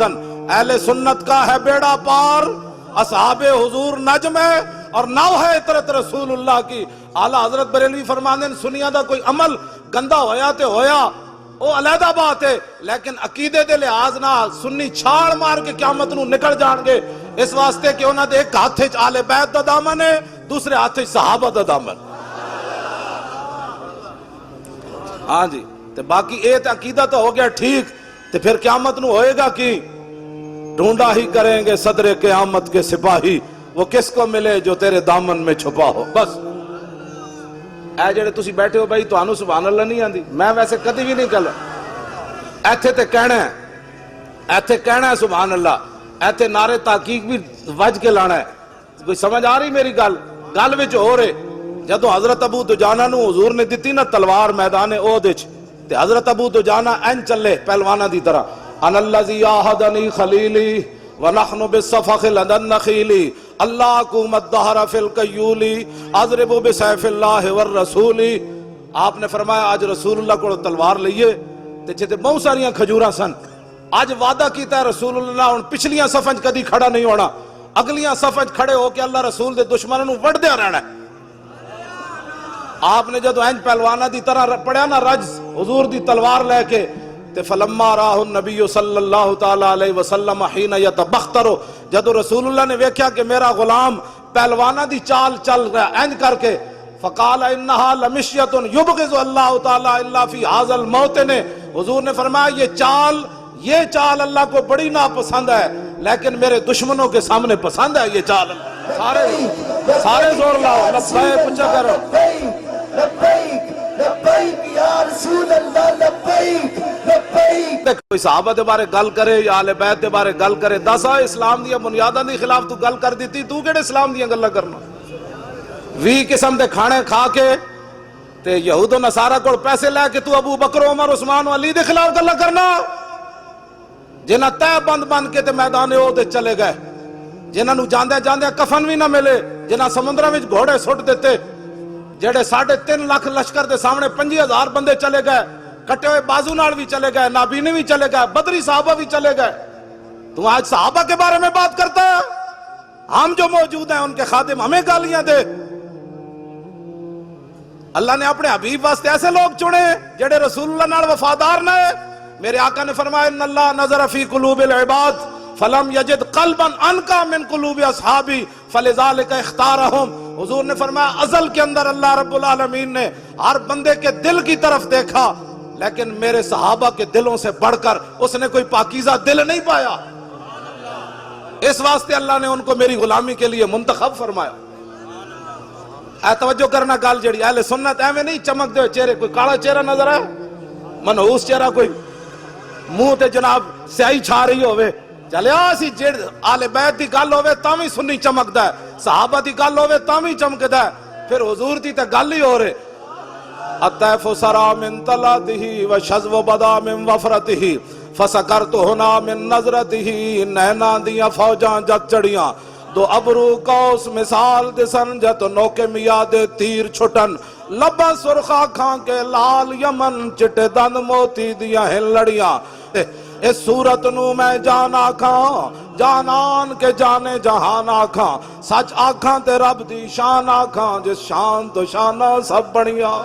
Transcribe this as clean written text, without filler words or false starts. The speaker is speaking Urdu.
اہل سنت کا ہے بیڑا پار، اصحاب حضور نجم ہے اور نو ہے اطرت رسول اللہ کی۔ اعلیٰ حضرت بریلوی فرماندے نے سنیا دا کوئی عمل گندا ہویا تے ہویا، وہ علیحدہ بات ہے، لیکن عقیدے دے لحاظ نہ سنی چھاڑ مار کے قیامت نو نکل جان گے، اس واسطے کہ انہاں دے ایک ہاتھ وچ آل بیت دا دامن ہے، دوسرے ہاتھ وچ صحابہ دا دامن۔ ہاں جی، تے باقی اے تے عقیدہ تو ہو گیا ٹھیک، تے پھر قیامت نو ہوئے گا کی؟ ڈھونڈا ہی کریں گے صدر قیامت کے سپاہی، وہ کس کو ملے جو تیرے دامن میں چھپا ہو۔ بس اے جڑے تسی بیٹھے ہو بھائی تانوں سبحان اللہ نہیں آندی، میں ویسے کدی بھی نہیں کہلا، ایتھے تے کہنا ہے، ایتھے کہنا ہے سبحان اللہ، ایتھے نعرے تحقیق بھی وج کے لانا ہے۔ کوئی سمجھ آ رہی میری گل؟ گل وچ ہو رہے جدو حضرت ابو دجانہ نو حضور نے دتی نا تلوار میدان احد وچ، تے حضرت ابو دجانہ این چلے پہلوانا دی طرح، ان الذی عاہدنی خلیلی ونحن بالصفخ لدى النخیل اللہ قومت دہر فی القیولی اضرب بسیف اللہ والرسول۔ آپ نے فرمایا آج رسول اللہ کو تلوار لئیے تے چھتے بہت ساریاں کھجوراں سن، آج وعدہ کیتا ہے رسول اللہ ان پچھلیاں صفحیں کدی کھڑا نہیں ہونا، اگلیاں صفحیں کھڑے ہو کے اللہ رسول دے دشمنوں وڑ دیا رہنا ہے۔ آپ نے جدو اینج پہلوانا دی طرح پڑھیا نا رجز حضور دی تلوار لے کے، تے فلما راہ النبی صلی اللہ تعالی علیہ وسلم حین یتبخترو، جدو رسول اللہ نے ویکھیا کہ میرا غلام پہلوانا دی چال چل رہا اینج کر کے، فقال انہا لمشیت یبغض اللہ تعالی الا فی ھذا الموطن، حضور نے فرمایا یہ چال اللہ کو بڑی ناپسند ہے لیکن میرے دشمنوں کے سامنے پسند ہے یہ چال۔ سارے زور لاؤ، لبیک پوچھا کرو، لبیک لبیک یا رسول اللہ، لبیک لبیک۔ کوئی صحابہ دے بارے گل کرے یا اہل بیت دے بارے گل کرے، دسا اسلام دیا بنیاداں دی خلاف تو گل کر دیتی، تو کیڑے اسلام دیا گلاں کرنا؟ 20 قسم دے کھانے کھا کے تے یہود و نصارہ کو پیسے لے کے تو ابو بکر عمر عثمان و علی دے خلاف گلاں کرنا، جنہاں تہ بند بند کے تے میدان احد چلے گئے، جنہاں نو جاندے جاندے کفن بھی نہ ملے، جنہاں سمندراں وچ گھوڑے سٹ دیتے، جڑے 3.5 لاکھ لشکر دے سامنے 5000 بندے چلے گئے، کٹے ہوئے بازو نال بھی چلے گئے، نابینے بھی چلے گئے، بدری صحابہ بھی چلے گئے، تو آج صحابہ کے بارے میں بات کرتا ہے؟ ہم جو موجود ہیں ان کے خادم ہمیں گالیاں دے۔ اللہ نے اپنے حبیب واسطے ایسے لوگ چنے جڑے رسول اللہ نال وفادار نہ ہے۔ میرے آقا نے فرمایا ان اللہ نظر فی قلوب العباد فلم یجد قلبا انقا من قلوب اصحابی فلذالک اختارہم۔ حضور نے فرمایا ازل کے اندر اللہ رب العالمین نے ہر بندے کے دل کی طرف دیکھا، لیکن میرے صحابہ کے دلوں سے بڑھ کر اس نے کوئی پاکیزہ دل نہیں پایا، اس واسطے اللہ نے ان کو میری غلامی کے لیے منتخب فرمایا۔ اے توجہ کرنا گل جڑی اہل سنت ایویں نہیں چمک دے چہرے، کوئی کالا چہرہ نظر آئے، منحوس چہرہ، کوئی منہ تے جناب سیاہی چھا رہی ہوئے، چلیا سی جڑ آل بیت دی گل ہوئے تاویں سنی چمکدا ہے، صحابہ دی گل ہوئے تاویں چمکدا ہے، پھر حضور دی تے گل ہی ہو رہے۔ الطیف سرا من طلعته وشذو بدا من وفرته فسکرت ہنا من نظرته، نینا دیاں فوجاں جت چڑیاں، دو ابرو کوس مثال دسن جت نوکے میاد تیر چھٹن، لبا سرخا کھان کے لال یمن چٹے دن موتی دیاں ہیں لڑیاں، اس صورت نو میں جان آکھاں جانان کے جانے جہان آکھاں، سچ آکھاں تے رب دی شان آکھاں جس شان تو شانہ سب بڑیاں۔